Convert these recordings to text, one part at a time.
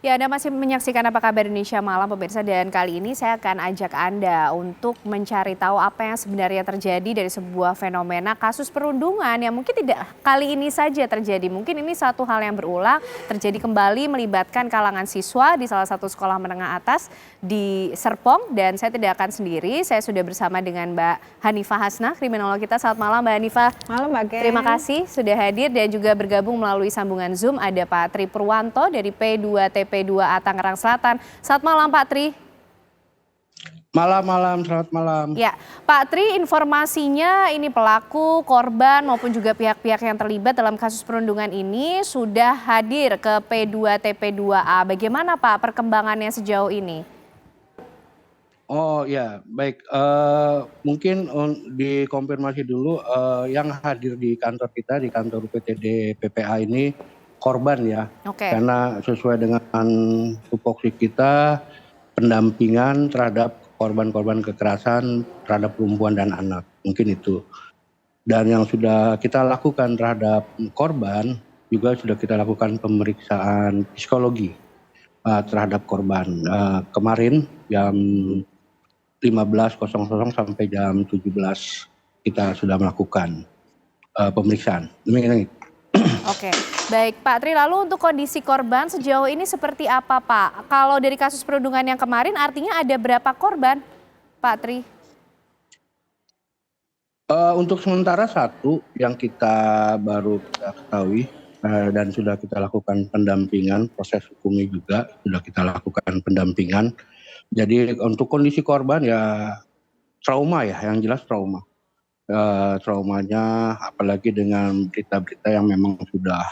Ya, Anda masih menyaksikan Apa Kabar Indonesia Malam, pemirsa, dan kali ini saya akan ajak Anda untuk mencari tahu apa yang sebenarnya terjadi dari sebuah fenomena kasus perundungan yang mungkin tidak kali ini saja terjadi. Mungkin ini satu hal yang berulang, terjadi kembali melibatkan kalangan siswa di salah satu sekolah menengah atas di Serpong, dan saya tidak akan sendiri. Saya sudah bersama dengan Mbak Hanifah Hasnah, kriminolog kita. Selamat malam, Mbak Hanifah. Malam, Mbak Ken. Terima kasih sudah hadir, dan juga bergabung melalui sambungan Zoom ada Pak Tri Purwanto dari P2TP2A Tangerang Selatan. Selamat malam, Pak Tri. Malam, selamat malam. Ya, Pak Tri, informasinya ini pelaku, korban maupun juga pihak-pihak yang terlibat dalam kasus perundungan ini sudah hadir ke P2TP2A. Bagaimana Pak perkembangannya sejauh ini? Oh ya, baik. Mungkin dikonfirmasi dulu yang hadir di kantor kita, di kantor PTD PPA ini korban ya. Oke. Karena sesuai dengan tupoksi kita, pendampingan terhadap korban-korban kekerasan terhadap perempuan dan anak. Mungkin itu. Dan yang sudah kita lakukan terhadap korban, juga sudah kita lakukan pemeriksaan psikologi terhadap korban. Kemarin jam 15.00 sampai jam 17 kita sudah melakukan pemeriksaan. Demikian. Oke, baik Pak Tri, lalu untuk kondisi korban sejauh ini seperti apa Pak? Kalau dari kasus perundungan yang kemarin artinya ada berapa korban Pak Tri? Untuk sementara satu yang kita baru ketahui dan sudah kita lakukan pendampingan, proses hukumnya juga sudah kita lakukan pendampingan. Jadi untuk kondisi korban ya trauma ya, yang jelas trauma. Traumanya apalagi dengan berita-berita yang memang sudah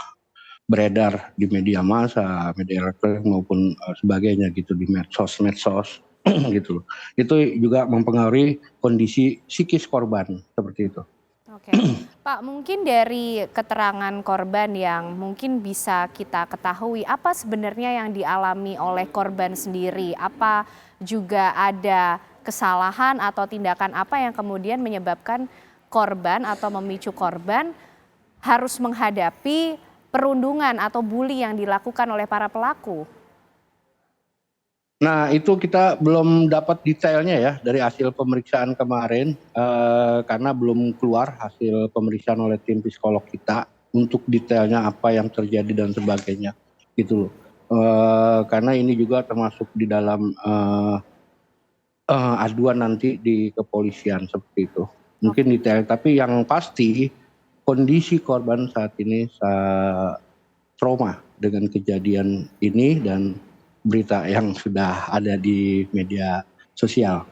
beredar di media massa, media elektronik maupun sebagainya gitu di medsos gitu. Itu juga mempengaruhi kondisi psikis korban seperti itu. Oke, Pak, mungkin dari keterangan korban yang mungkin bisa kita ketahui, apa sebenarnya yang dialami oleh korban sendiri? Apa juga ada kesalahan atau tindakan apa yang kemudian menyebabkan korban atau memicu korban harus menghadapi perundungan atau bully yang dilakukan oleh para pelaku? Nah itu kita belum dapat detailnya ya dari hasil pemeriksaan kemarin karena belum keluar hasil pemeriksaan oleh tim psikolog kita untuk detailnya apa yang terjadi dan sebagainya gitu loh. Karena ini juga termasuk di dalam aduan nanti di kepolisian seperti itu. Mungkin detail, tapi yang pasti kondisi korban saat ini trauma dengan kejadian ini dan berita yang sudah ada di media sosial.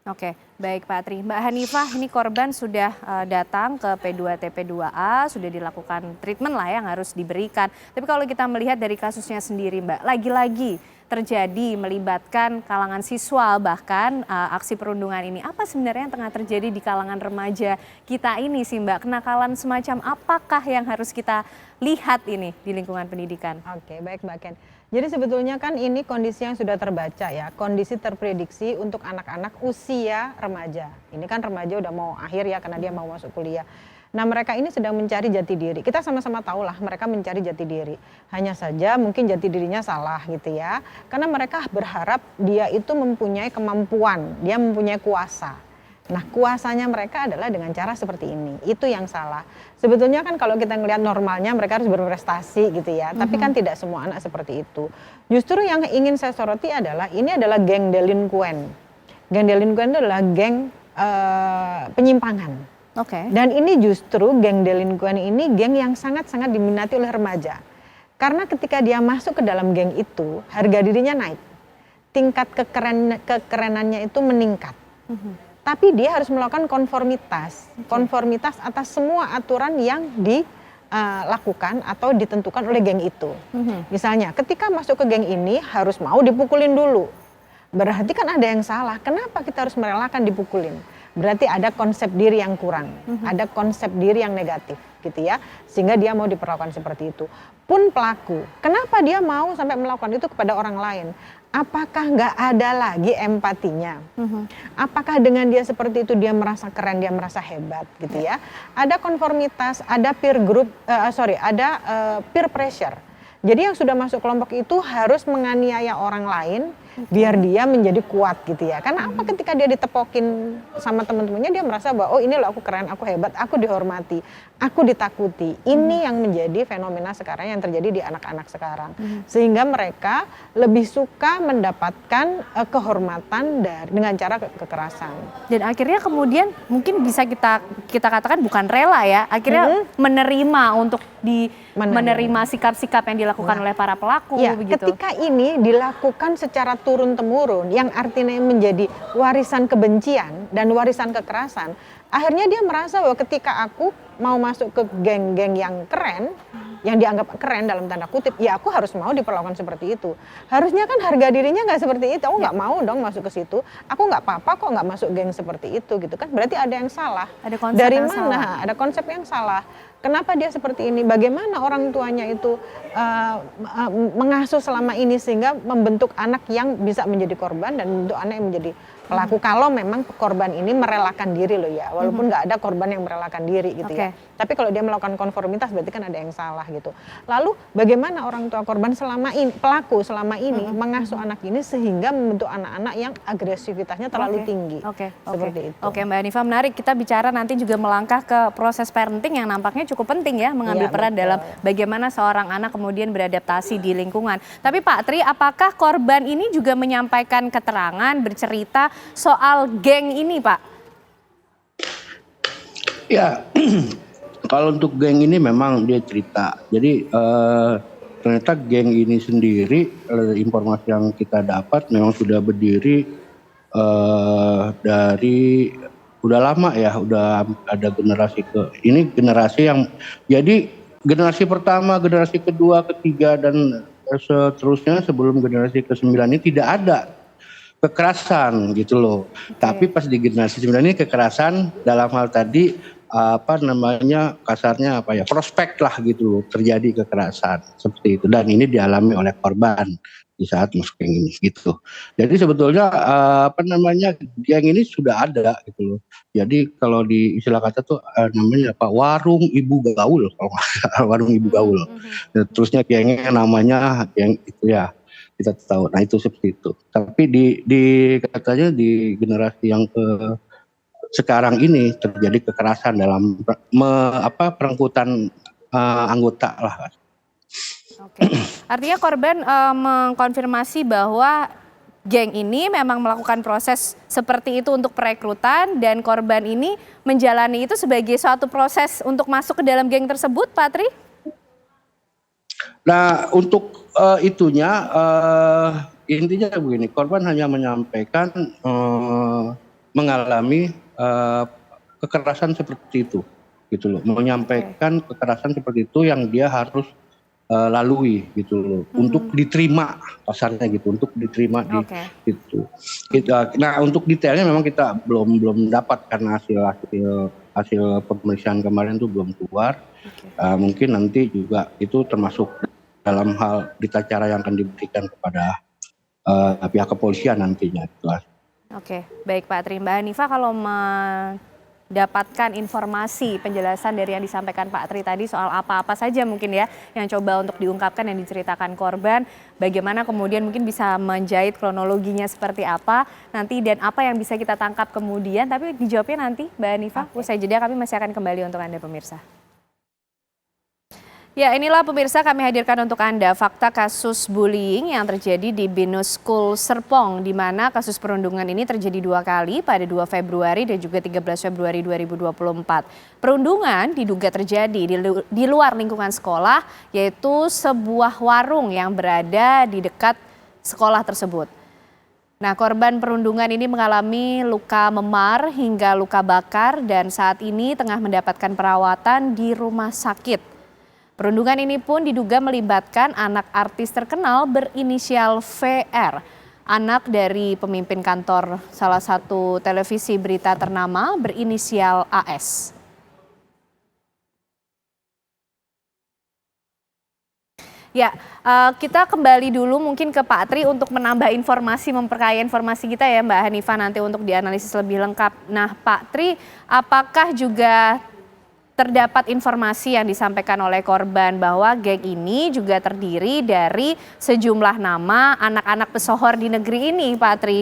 Oke, baik Pak Tri. Mbak Hanifah, ini korban sudah datang ke P2TP2A, sudah dilakukan treatment lah yang harus diberikan. Tapi kalau kita melihat dari kasusnya sendiri Mbak, lagi-lagi terjadi melibatkan kalangan siswa, bahkan aksi perundungan ini. Apa sebenarnya yang tengah terjadi di kalangan remaja kita ini sih Mbak? Kenakalan semacam apakah yang harus kita lihat ini di lingkungan pendidikan? Oke, baik Mbak Ken. Jadi sebetulnya kan ini kondisi yang sudah terbaca ya, kondisi terprediksi untuk anak-anak usia remaja. Ini kan remaja udah mau akhir ya karena dia mau masuk kuliah. Nah mereka ini sedang mencari jati diri. Kita sama-sama tahu lah mereka mencari jati diri. Hanya saja mungkin jati dirinya salah gitu ya. Karena mereka berharap dia itu mempunyai kemampuan, dia mempunyai kuasa. Nah kuasanya mereka adalah dengan cara seperti ini, itu yang salah. Sebetulnya kan kalau kita ngelihat normalnya mereka harus berprestasi gitu ya, tapi kan tidak semua anak seperti itu. Justru yang ingin saya soroti adalah ini adalah geng delinquen. Geng delinquen itu adalah geng penyimpangan. Oke. Dan ini justru geng delinquen ini geng yang sangat-sangat diminati oleh remaja. Karena ketika dia masuk ke dalam geng itu, harga dirinya naik. Tingkat kekerenannya itu meningkat. Tapi dia harus melakukan konformitas atas semua aturan yang dilakukan atau ditentukan oleh geng itu. Misalnya ketika masuk ke geng ini harus mau dipukulin dulu. Berarti kan ada yang salah, kenapa kita harus merelakan dipukulin? Berarti ada konsep diri yang kurang, ada konsep diri yang negatif gitu ya. Sehingga dia mau diperlakukan seperti itu. Pun pelaku, kenapa dia mau sampai melakukan itu kepada orang lain? Apakah nggak ada lagi empatinya? Apakah dengan dia seperti itu dia merasa keren, dia merasa hebat gitu ya? Ada konformitas, ada peer group, ada peer pressure. Jadi yang sudah masuk kelompok itu harus menganiaya orang lain biar dia menjadi kuat gitu ya. Karena apa, ketika dia ditepokin sama teman-temannya, dia merasa bahwa oh ini loh aku keren, aku hebat, aku dihormati, aku ditakuti. Ini yang menjadi fenomena sekarang yang terjadi di anak-anak sekarang. Sehingga mereka lebih suka mendapatkan kehormatan dengan cara kekerasan. Dan akhirnya kemudian mungkin bisa kita katakan bukan rela ya, akhirnya menerima untuk menerima sikap-sikap yang dilakukan oleh para pelaku ya, begitu. Ketika ini dilakukan secara turun-temurun yang artinya menjadi warisan kebencian dan warisan kekerasan, akhirnya dia merasa bahwa ketika aku mau masuk ke geng-geng yang keren, yang dianggap keren dalam tanda kutip, ya aku harus mau diperlakukan seperti itu. Harusnya kan harga dirinya nggak seperti itu, aku nggak mau dong masuk ke situ, aku nggak apa-apa kok nggak masuk geng seperti itu gitu kan, berarti ada yang salah. Ada konsep dari yang mana? salah. Ada konsep yang salah. Kenapa dia seperti ini? Bagaimana orang tuanya itu mengasuh selama ini sehingga membentuk anak yang bisa menjadi korban dan membentuk anak yang menjadi pelaku. Kalau memang korban ini merelakan diri loh ya, walaupun nggak ada korban yang merelakan diri gitu ya. Tapi kalau dia melakukan konformitas berarti kan ada yang salah gitu. Lalu bagaimana orang tua korban selama ini, pelaku selama ini mengasuh anak ini sehingga membentuk anak-anak yang agresivitasnya terlalu tinggi. Seperti itu. Oke, Mbak Hanifa, menarik. Kita bicara nanti juga melangkah ke proses parenting yang nampaknya cukup penting ya, mengambil peran dalam bagaimana seorang anak kemudian beradaptasi di lingkungan. Tapi Pak Tri, apakah korban ini juga menyampaikan keterangan, bercerita soal geng ini, Pak? Ya, kalau untuk geng ini memang dia cerita. Jadi ternyata geng ini sendiri, informasi yang kita dapat memang sudah berdiri dari udah lama ya, udah ada ini generasi yang jadi generasi pertama, generasi kedua, ketiga dan seterusnya sebelum generasi ke-9 ini tidak ada kekerasan gitu loh. Tapi pas di generasi 9 ini kekerasan dalam hal tadi kasarnya prospek lah gitu loh, terjadi kekerasan seperti itu, dan ini dialami oleh korban di saat masuk geng ini gitu. Jadi sebetulnya geng ini sudah ada gitu loh. Jadi kalau di istilah kata tuh namanya warung ibu gaul, kalau warung ibu gaul. Terusnya gengnya namanya geng itu ya, kita tahu. Nah itu seperti itu. Tapi di katanya di generasi yang sekarang ini terjadi kekerasan dalam perengkutan anggota lah. Oke. Artinya korban mengkonfirmasi bahwa geng ini memang melakukan proses seperti itu untuk perekrutan dan korban ini menjalani itu sebagai suatu proses untuk masuk ke dalam geng tersebut, Pak Tri? Nah untuk intinya begini, korban hanya menyampaikan mengalami kekerasan seperti itu, gitu loh. Menyampaikan kekerasan seperti itu yang dia harus lalui gitu loh, untuk diterima pasarnya gitu, untuk diterima di situ. Nah untuk detailnya memang kita belum dapat karena hasil pemeriksaan kemarin tuh belum keluar. Mungkin nanti juga itu termasuk dalam hal berita acara yang akan diberikan kepada pihak kepolisian nantinya. Oke, baik Pak Tri. Mbak Hanifa, kalau mendapatkan informasi penjelasan dari yang disampaikan Pak Tri tadi soal apa-apa saja mungkin ya yang coba untuk diungkapkan yang diceritakan korban, bagaimana kemudian mungkin bisa menjahit kronologinya seperti apa nanti dan apa yang bisa kita tangkap kemudian, tapi dijawabnya nanti Mbak Hanifa. Usai jeda kami masih akan kembali untuk Anda pemirsa. Ya, inilah pemirsa kami hadirkan untuk Anda fakta kasus bullying yang terjadi di Binus School Serpong, di mana kasus perundungan ini terjadi 2 kali pada 2 Februari dan juga 13 Februari 2024. Perundungan diduga terjadi di luar lingkungan sekolah, yaitu sebuah warung yang berada di dekat sekolah tersebut. Nah, korban perundungan ini mengalami luka memar hingga luka bakar dan saat ini tengah mendapatkan perawatan di rumah sakit. Perundungan ini pun diduga melibatkan anak artis terkenal berinisial VR, anak dari pemimpin kantor salah satu televisi berita ternama berinisial AS. Ya, kita kembali dulu mungkin ke Pak Tri untuk menambah informasi, memperkaya informasi kita ya Mbak Hanifa nanti untuk dianalisis lebih lengkap. Nah Pak Tri, apakah juga terdapat informasi yang disampaikan oleh korban bahwa geng ini juga terdiri dari sejumlah nama anak-anak pesohor di negeri ini, Pak Tri.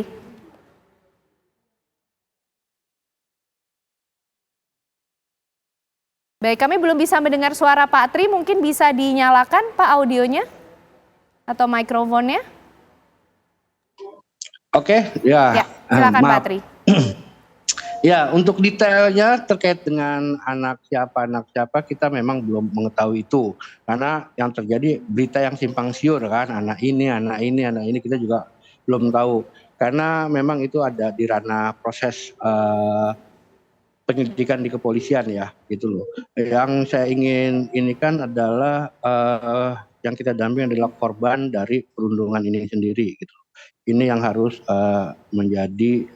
Baik, kami belum bisa mendengar suara Pak Tri, mungkin bisa dinyalakan Pak audionya atau mikrofonnya. Oke, ya. Ya, silakan Pak Maaf. Tri. Ya, untuk detailnya terkait dengan anak siapa kita memang belum mengetahui itu. Karena yang terjadi berita yang simpang siur kan, anak ini kita juga belum tahu. Karena memang itu ada di ranah proses penyelidikan di kepolisian ya, gitu loh. Yang saya ingin ini kan adalah yang kita dampingi adalah korban dari perundungan ini sendiri, gitu. Ini yang harus menjadi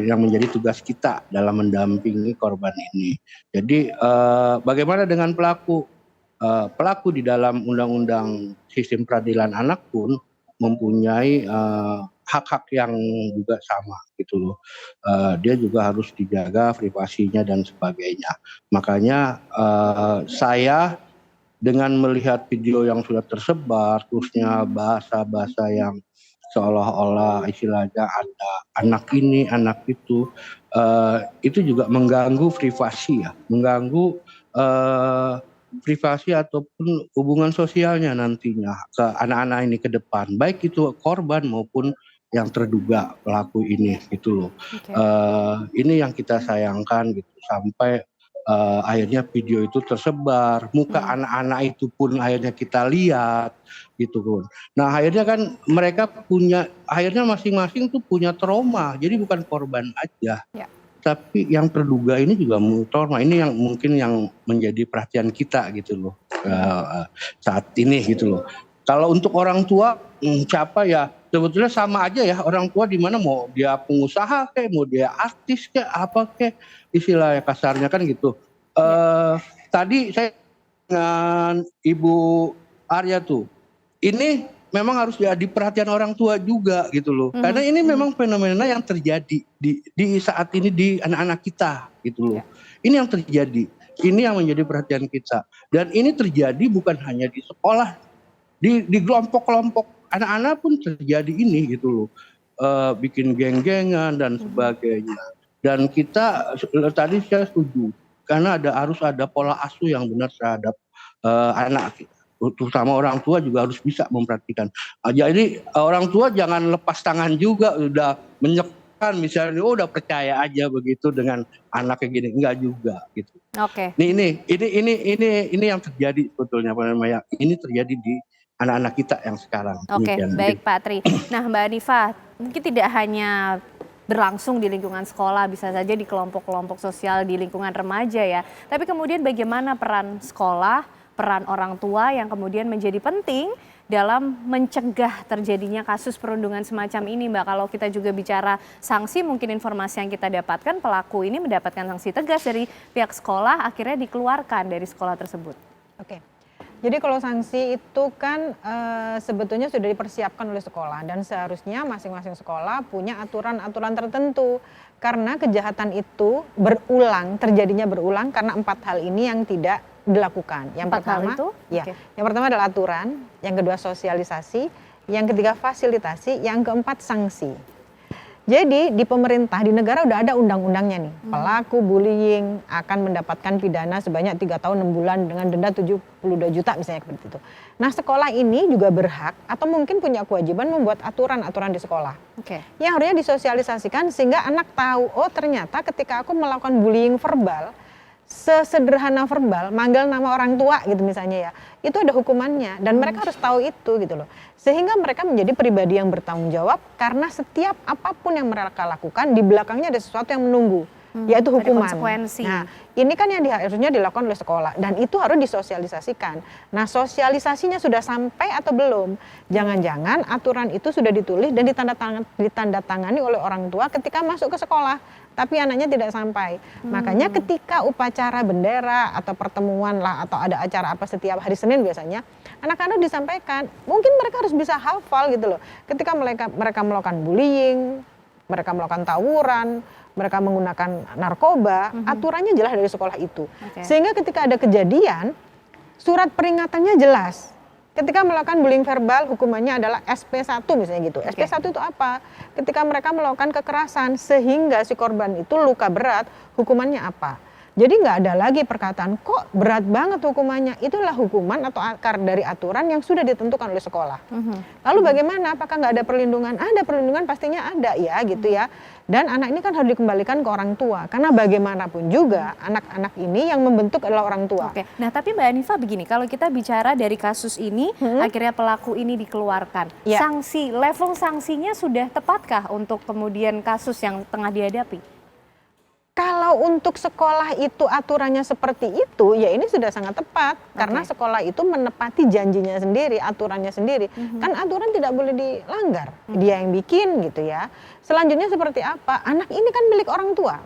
yang menjadi tugas kita dalam mendampingi korban ini. Jadi bagaimana dengan pelaku? Pelaku di dalam Undang-Undang Sistem Peradilan Anak pun mempunyai hak-hak yang juga sama, gitu loh. Dia juga harus dijaga privasinya dan sebagainya. Makanya saya dengan melihat video yang sudah tersebar, terusnya bahasa-bahasa yang seolah-olah istilahnya ada anak ini, anak itu juga mengganggu privasi ya, mengganggu privasi ataupun hubungan sosialnya nantinya ke anak-anak ini ke depan, baik itu korban maupun yang terduga pelaku ini, gitu loh. Oke. Ini yang kita sayangkan gitu, sampai akhirnya video itu tersebar, muka anak-anak itu pun akhirnya kita lihat, gitu kan. Nah akhirnya kan mereka akhirnya masing-masing tuh punya trauma, jadi bukan korban aja. Ya. Tapi yang terduga ini juga trauma. Ini yang mungkin yang menjadi perhatian kita, gitu loh, saat ini, gitu loh. Kalau untuk orang tua, siapa ya, sebetulnya sama aja ya, orang tua di mana, mau dia pengusaha kayak, mau dia artis kayak, apa kayak, istilahnya kasarnya kan gitu. Tadi saya dengan Ibu Arya tuh, ini memang harus jadi perhatian orang tua juga, gitu loh. Karena ini memang fenomena yang terjadi di saat ini di anak-anak kita, gitu loh. Ini yang terjadi, ini yang menjadi perhatian kita. Dan ini terjadi bukan hanya di sekolah, di kelompok-kelompok anak-anak pun terjadi ini, gitu loh. Bikin geng-gengan dan sebagainya. Dan kita tadi saya setuju, karena harus ada pola asuh yang benar terhadap anak kita. Terutama orang tua juga harus bisa memperhatikan. Jadi orang tua jangan lepas tangan juga, udah menyekan misalnya, udah percaya aja begitu dengan anak kayak gini, enggak juga, gitu. Oke. Ini yang terjadi sebetulnya, apa namanya? Ini terjadi di anak-anak kita yang sekarang. Oke, Demikian. baik Pak Tri. Nah Mbak Hanifah, mungkin tidak hanya berlangsung di lingkungan sekolah, bisa saja di kelompok-kelompok sosial di lingkungan remaja ya. Tapi kemudian bagaimana peran sekolah, peran orang tua yang kemudian menjadi penting dalam mencegah terjadinya kasus perundungan semacam ini, Mbak. Kalau kita juga bicara sanksi, mungkin informasi yang kita dapatkan, pelaku ini mendapatkan sanksi tegas dari pihak sekolah, akhirnya dikeluarkan dari sekolah tersebut. Oke. Jadi kalau sanksi itu kan sebetulnya sudah dipersiapkan oleh sekolah, dan seharusnya masing-masing sekolah punya aturan-aturan tertentu, karena kejahatan itu terjadinya berulang karena 4 hal ini yang tidak dilakukan. Yang pertama, yang pertama adalah aturan, yang kedua sosialisasi, yang ketiga fasilitasi, yang keempat sanksi. Jadi di pemerintah, di negara udah ada undang-undangnya nih. Pelaku bullying akan mendapatkan pidana sebanyak 3 tahun 6 bulan dengan denda 72 juta misalnya seperti itu. Nah sekolah ini juga berhak atau mungkin punya kewajiban membuat aturan-aturan di sekolah. Yang harusnya disosialisasikan sehingga anak tahu, oh ternyata ketika aku melakukan bullying verbal, sesederhana verbal, manggil nama orang tua gitu misalnya ya, itu ada hukumannya dan mereka harus tahu itu gitu loh. Sehingga mereka menjadi pribadi yang bertanggung jawab, karena setiap apapun yang mereka lakukan di belakangnya ada sesuatu yang menunggu, yaitu hukuman. Nah ini kan yang harusnya dilakukan oleh sekolah dan itu harus disosialisasikan. Nah sosialisasinya sudah sampai atau belum? Jangan-jangan aturan itu sudah ditulis dan ditandatangani oleh orang tua ketika masuk ke sekolah, tapi anaknya tidak sampai. Makanya ketika upacara bendera atau pertemuan lah atau ada acara apa setiap hari Senin biasanya, anak-anak disampaikan, mungkin mereka harus bisa hafal gitu loh. Ketika mereka melakukan bullying mereka melakukan tawuran, mereka menggunakan narkoba, aturannya jelas dari sekolah itu. Sehingga ketika ada kejadian, surat peringatannya jelas. Ketika melakukan bullying verbal, hukumannya adalah SP1 misalnya gitu. SP1 itu apa? Ketika mereka melakukan kekerasan sehingga si korban itu luka berat, hukumannya apa? Jadi nggak ada lagi perkataan, kok berat banget hukumannya. Itulah hukuman atau akar dari aturan yang sudah ditentukan oleh sekolah. Lalu bagaimana? Apakah nggak ada perlindungan? Ada perlindungan, pastinya ada ya gitu ya. Dan anak ini kan harus dikembalikan ke orang tua. Karena bagaimanapun juga anak-anak ini yang membentuk adalah orang tua. Oke. Nah tapi Mbak Hanifah begini, kalau kita bicara dari kasus ini, akhirnya pelaku ini dikeluarkan. Sanksi, level sanksinya sudah tepatkah untuk kemudian kasus yang tengah dihadapi? Kalau untuk sekolah itu aturannya seperti itu, ya ini sudah sangat tepat. Karena sekolah itu menepati janjinya sendiri, aturannya sendiri. Kan aturan tidak boleh dilanggar. Dia yang bikin gitu ya. Selanjutnya seperti apa? Anak ini kan milik orang tua.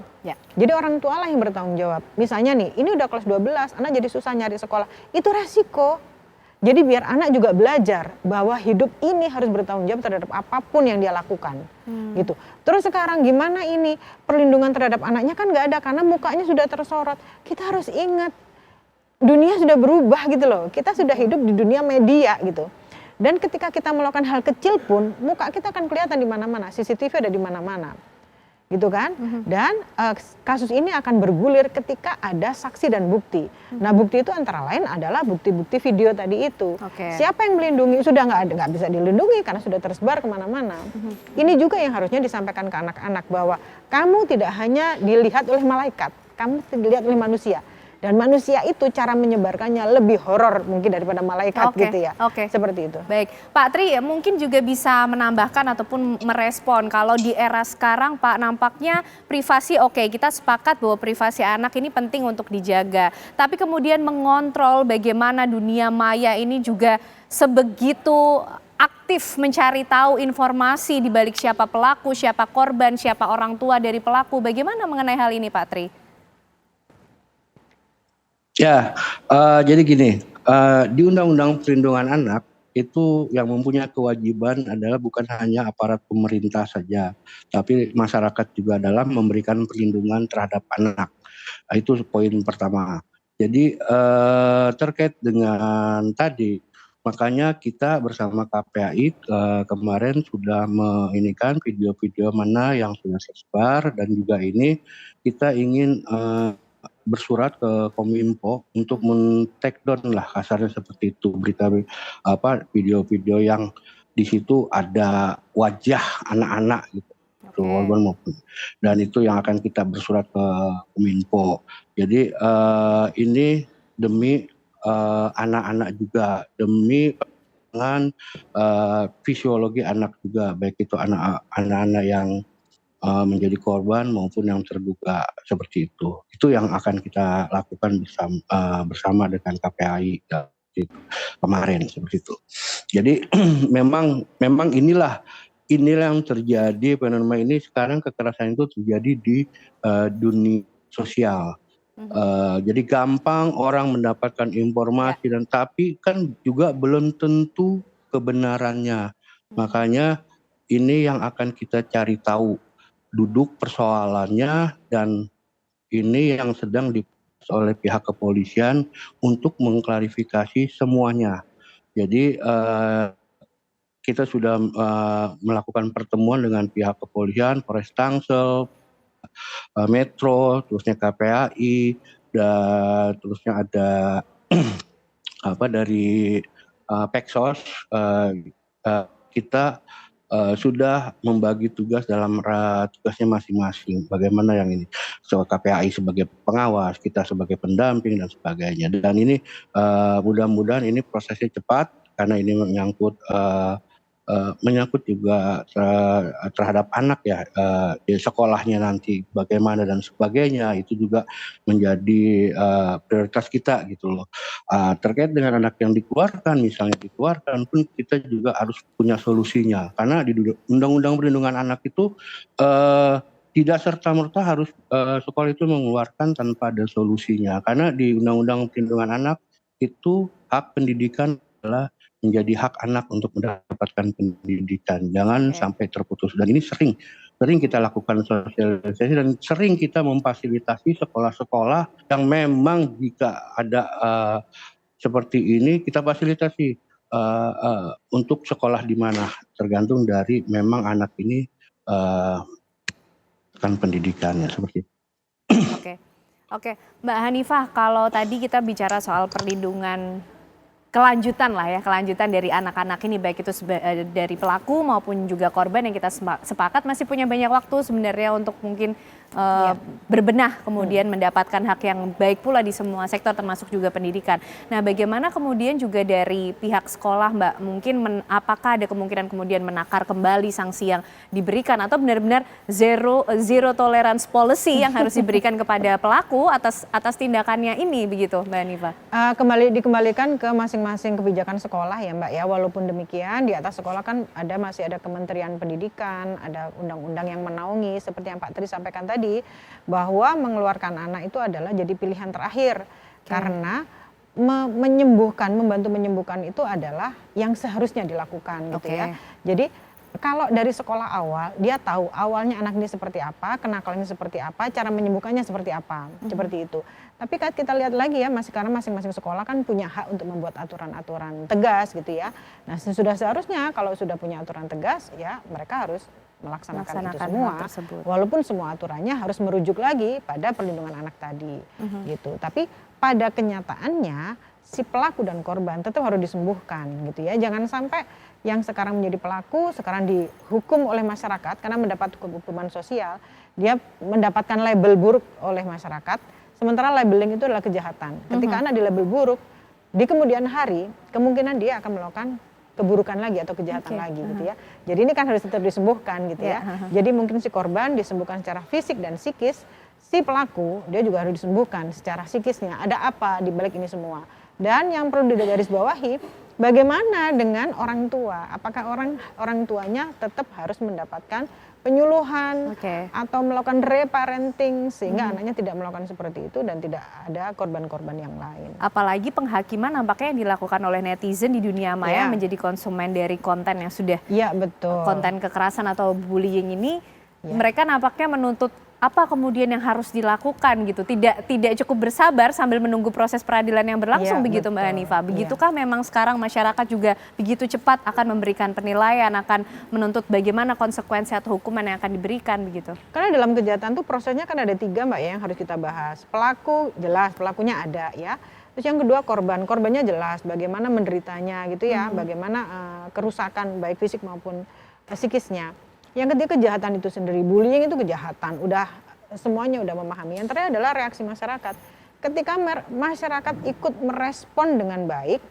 Jadi orang tua lah yang bertanggung jawab. Misalnya nih, ini udah kelas 12, anak jadi susah nyari sekolah. Itu resiko. Jadi biar anak juga belajar bahwa hidup ini harus bertanggung jawab terhadap apapun yang dia lakukan. Gitu. Terus sekarang gimana ini perlindungan terhadap anaknya kan nggak ada karena mukanya sudah tersorot. Kita harus ingat dunia sudah berubah gitu loh. Kita sudah hidup di dunia media gitu. Dan ketika kita melakukan hal kecil pun muka kita akan kelihatan di mana-mana. CCTV ada di mana-mana. Gitu kan? Dan kasus ini akan bergulir ketika ada saksi dan bukti. Nah bukti itu antara lain adalah bukti-bukti video tadi itu. Siapa yang melindungi? Sudah nggak bisa dilindungi karena sudah tersebar kemana-mana. Ini juga yang harusnya disampaikan ke anak-anak bahwa kamu tidak hanya dilihat oleh malaikat, kamu dilihat oleh manusia. Dan manusia itu cara menyebarkannya lebih horor mungkin daripada malaikat gitu ya. Seperti itu. Baik, Pak Tri mungkin juga bisa menambahkan ataupun merespon kalau di era sekarang Pak nampaknya privasi kita sepakat bahwa privasi anak ini penting untuk dijaga. Tapi kemudian mengontrol bagaimana dunia maya ini juga sebegitu aktif mencari tahu informasi di balik siapa pelaku, siapa korban, siapa orang tua dari pelaku. Bagaimana mengenai hal ini Pak Tri? Ya, jadi gini, di Undang-Undang Perlindungan Anak itu yang mempunyai kewajiban adalah bukan hanya aparat pemerintah saja, tapi masyarakat juga dalam memberikan perlindungan terhadap anak. Itu poin pertama. Jadi terkait dengan tadi, makanya kita bersama KPAI kemarin sudah menginikan video-video mana yang sudah tersebar dan juga ini kita ingin bersurat ke Kominfo untuk men-take down lah kasarnya seperti itu berita video-video yang di situ ada wajah anak-anak gitu. Dan itu yang akan kita bersurat ke Kominfo. Jadi ini demi anak-anak juga, demi dengan fisiologi anak juga, baik itu anak-anak yang menjadi korban maupun yang terduga seperti itu. Itu yang akan kita lakukan bersama dengan KPAI kemarin seperti itu. Jadi memang inilah yang terjadi fenomena ini sekarang, kekerasan itu terjadi di dunia sosial. Jadi gampang orang mendapatkan informasi dan tapi kan juga belum tentu kebenarannya. Makanya ini yang akan kita cari tahu duduk persoalannya, dan ini yang sedang dibahas oleh pihak kepolisian untuk mengklarifikasi semuanya. Jadi kita sudah melakukan pertemuan dengan pihak kepolisian, Polres Tangsel, Metro, terusnya KPAI, dan terusnya ada dari Peksos. Kita sudah membagi tugas dalam tugasnya masing-masing. Bagaimana yang ini, KPAI sebagai pengawas, kita sebagai pendamping dan sebagainya. Dan ini mudah-mudahan ini prosesnya cepat karena ini menyangkut juga terhadap anak ya, di sekolahnya nanti bagaimana dan sebagainya. Itu juga menjadi prioritas kita gitu loh. Terkait dengan anak yang dikeluarkan, misalnya dikeluarkan pun kita juga harus punya solusinya, karena di Undang-Undang Perlindungan Anak itu tidak serta-merta harus sekolah itu mengeluarkan tanpa ada solusinya, karena di Undang-Undang Perlindungan Anak itu hak pendidikan adalah menjadi hak anak untuk mendapatkan pendidikan, jangan sampai terputus. Dan ini sering sering kita lakukan sosialisasi dan sering kita memfasilitasi sekolah-sekolah yang memang jika ada seperti ini kita fasilitasi untuk sekolah di mana, tergantung dari memang anak ini kan pendidikannya seperti itu. Oke, Mbak Hanifah, kalau tadi kita bicara soal perlindungan kelanjutan dari anak-anak ini, baik itu dari pelaku maupun juga korban, yang kita sepakat masih punya banyak waktu sebenarnya untuk mungkin berbenah kemudian mendapatkan hak yang baik pula di semua sektor termasuk juga pendidikan. Nah, bagaimana kemudian juga dari pihak sekolah, Mbak, mungkin apakah ada kemungkinan kemudian menakar kembali sanksi yang diberikan atau benar-benar zero tolerance policy yang harus diberikan kepada pelaku atas tindakannya ini, begitu Mbak Hanifah? Dikembalikan ke masing-masing kebijakan sekolah ya Mbak ya. Walaupun demikian di atas sekolah kan masih ada Kementerian Pendidikan, ada undang-undang yang menaungi seperti yang Pak Tri sampaikan tadi, bahwa mengeluarkan anak itu adalah jadi pilihan terakhir. Karena membantu menyembuhkan itu adalah yang seharusnya dilakukan gitu ya. Jadi kalau dari sekolah awal, dia tahu awalnya anak ini seperti apa, kenakalannya seperti apa, cara menyembuhkannya seperti apa, seperti itu. Tapi kan kita lihat lagi ya, karena masing-masing sekolah kan punya hak untuk membuat aturan-aturan tegas gitu ya. Nah, sudah seharusnya kalau sudah punya aturan tegas, ya mereka harus melaksanakan itu semua. Walaupun semua aturannya harus merujuk lagi pada perlindungan anak tadi, gitu. Tapi pada kenyataannya si pelaku dan korban tetap harus disembuhkan gitu ya. Jangan sampai yang sekarang menjadi pelaku sekarang dihukum oleh masyarakat karena mendapat hukuman sosial, dia mendapatkan label buruk oleh masyarakat, sementara labeling itu adalah kejahatan. Ketika anak di label buruk, di kemudian hari kemungkinan dia akan melakukan keburukan lagi atau kejahatan lagi gitu ya. Jadi ini kan harus tetap disembuhkan gitu ya. Jadi mungkin si korban disembuhkan secara fisik dan psikis, si pelaku dia juga harus disembuhkan secara psikisnya. Ada apa di balik ini semua? Dan yang perlu digarisbawahi, bagaimana dengan orang tua? Apakah orang tuanya tetap harus mendapatkan penyuluhan atau melakukan reparenting sehingga anaknya tidak melakukan seperti itu dan tidak ada korban-korban yang lain. Apalagi penghakiman nampaknya yang dilakukan oleh netizen di dunia maya menjadi konsumen dari konten yang sudah konten kekerasan atau bullying ini, mereka nampaknya menuntut apa kemudian yang harus dilakukan gitu, tidak cukup bersabar sambil menunggu proses peradilan yang berlangsung, begitu Mbak Hanifah. Begitukah memang sekarang masyarakat juga begitu cepat akan memberikan penilaian, akan menuntut bagaimana konsekuensi atau hukuman yang akan diberikan begitu? Karena dalam kejahatan tuh prosesnya kan ada 3 Mbak ya yang harus kita bahas. Pelaku jelas, pelakunya ada ya. Terus yang kedua korbannya jelas, bagaimana menderitanya gitu ya, bagaimana kerusakan baik fisik maupun psikisnya. Yang ketiga kejahatan itu sendiri, bullying itu kejahatan, semuanya udah memahami. Yang terakhir adalah reaksi masyarakat. Ketika masyarakat ikut merespon dengan baik,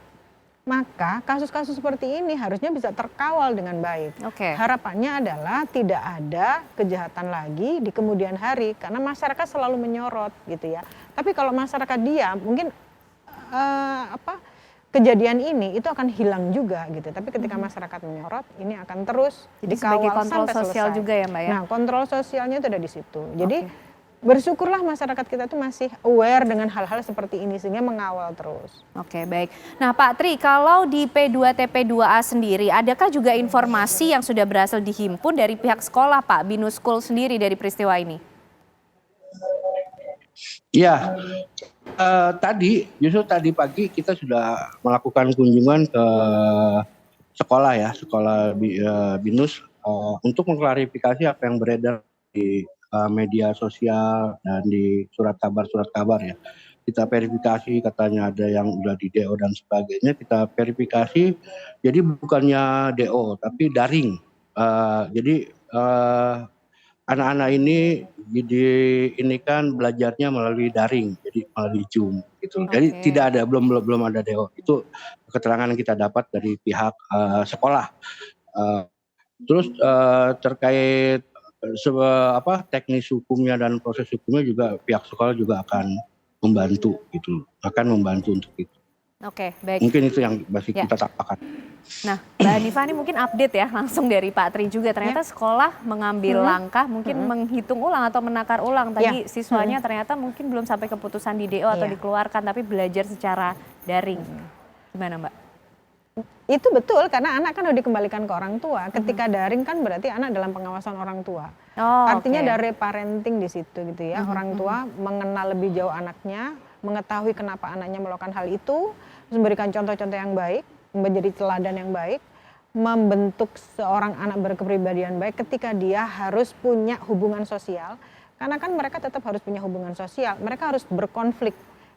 maka kasus-kasus seperti ini harusnya bisa terkawal dengan baik. Harapannya adalah tidak ada kejahatan lagi di kemudian hari, karena masyarakat selalu menyorot gitu ya. Tapi kalau masyarakat diam, mungkin kejadian ini itu akan hilang juga gitu. Tapi ketika masyarakat menyorot, ini akan terus dikawal kontrol sampai sosial selesai. juga ya Mbak ya? Nah, kontrol sosialnya itu ada di situ. Jadi bersyukurlah masyarakat kita tuh masih aware dengan hal-hal seperti ini sehingga mengawal terus. Oke, baik. Nah Pak Tri, kalau di P2TP2A sendiri, adakah juga informasi yang sudah berhasil dihimpun dari pihak sekolah Pak, Binus School sendiri dari peristiwa ini? Iya, justru tadi pagi kita sudah melakukan kunjungan ke sekolah Binus untuk mengklarifikasi apa yang beredar di media sosial dan di surat kabar ya. Kita verifikasi, katanya ada yang udah di DO dan sebagainya, kita verifikasi, jadi bukannya DO tapi daring. Jadi anak-anak ini ini kan belajarnya melalui daring, jadi melalui Zoom gitu. Jadi tidak ada, belum ada DO. Itu keterangan yang kita dapat dari pihak sekolah. Terus terkait teknis hukumnya dan proses hukumnya juga pihak sekolah juga akan membantu untuk itu. Oke, baik. Mungkin itu yang masih kita sepakat. Nah, Mbak Hanifah ini mungkin update ya langsung dari Pak Tri juga. Ternyata sekolah mengambil langkah mungkin menghitung ulang atau menakar ulang. Tadi siswanya ternyata mungkin belum sampai keputusan di DO atau dikeluarkan, tapi belajar secara daring. Gimana Mbak? Itu betul, karena anak kan udah dikembalikan ke orang tua. Ketika daring kan berarti anak dalam pengawasan orang tua. Oh, Artinya oke. dari parenting di situ gitu ya. Orang tua mengenal lebih jauh anaknya, mengetahui kenapa anaknya melakukan hal itu, terus memberikan contoh-contoh yang baik, menjadi teladan yang baik, membentuk seorang anak berkepribadian baik ketika dia harus punya hubungan sosial. Karena kan mereka tetap harus punya hubungan sosial, mereka harus berkonflik.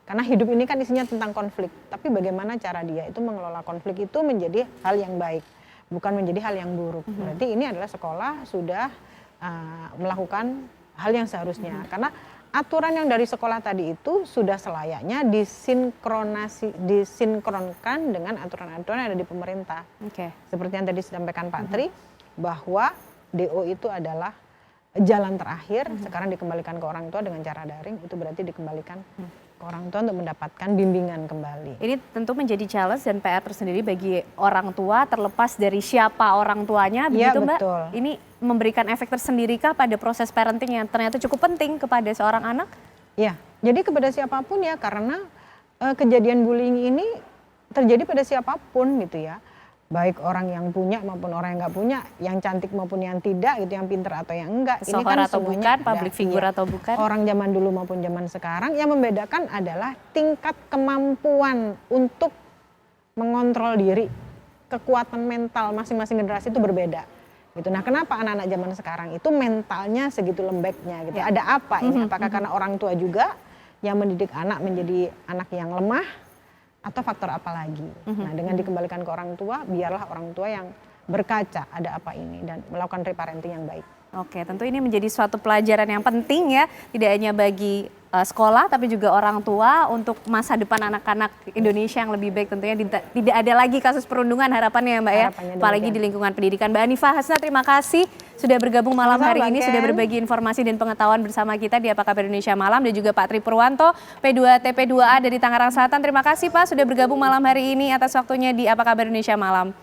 Karena hidup ini kan isinya tentang konflik, tapi bagaimana cara dia itu mengelola konflik itu menjadi hal yang baik, bukan menjadi hal yang buruk. Berarti ini adalah sekolah sudah melakukan hal yang seharusnya. Karena aturan yang dari sekolah tadi itu sudah selayaknya disinkronkan dengan aturan-aturan yang ada di pemerintah. Oke. Seperti yang tadi disampaikan Pak Tri, bahwa DO itu adalah jalan terakhir, sekarang dikembalikan ke orang tua dengan cara daring, itu berarti dikembalikan ke orang tua untuk mendapatkan bimbingan kembali. Ini tentu menjadi challenge dan PR tersendiri bagi orang tua, terlepas dari siapa orang tuanya, Iya, begitu Mbak? betul. Ini memberikan efek tersendirikah pada proses parenting yang ternyata cukup penting kepada seorang anak? Ya, jadi kepada siapapun ya, karena kejadian bullying ini terjadi pada siapapun gitu ya. Baik orang yang punya maupun orang yang nggak punya, yang cantik maupun yang tidak gitu, yang pinter atau yang enggak. Pesohor atau semuanya bukan, ada. public figure Iya. atau bukan. Orang zaman dulu maupun zaman sekarang, yang membedakan adalah tingkat kemampuan untuk mengontrol diri, kekuatan mental masing-masing generasi itu berbeda. Gitu. Nah, kenapa anak-anak zaman sekarang itu mentalnya segitu lembeknya gitu. Ya. Ada apa ini? Apakah karena orang tua juga yang mendidik anak menjadi anak yang lemah, atau faktor apa lagi? Nah, dengan dikembalikan ke orang tua, biarlah orang tua yang berkaca ada apa ini dan melakukan reparenting yang baik. Oke, tentu ini menjadi suatu pelajaran yang penting ya, tidak hanya bagi sekolah tapi juga orang tua untuk masa depan anak-anak Indonesia yang lebih baik, tentunya tidak ada lagi kasus perundungan, harapannya ya Mbak ya, Harapannya apalagi demikian. di lingkungan pendidikan. Mbak Hanifah Hasna, terima kasih sudah bergabung malam Sama-sama, hari Mbak ini, Ken. sudah berbagi informasi dan pengetahuan bersama kita di Apa Kabar Indonesia Malam, dan juga Pak Tri Purwanto, P2TP2A dari Tangerang Selatan. Terima kasih Pak sudah bergabung malam hari ini atas waktunya di Apa Kabar Indonesia Malam.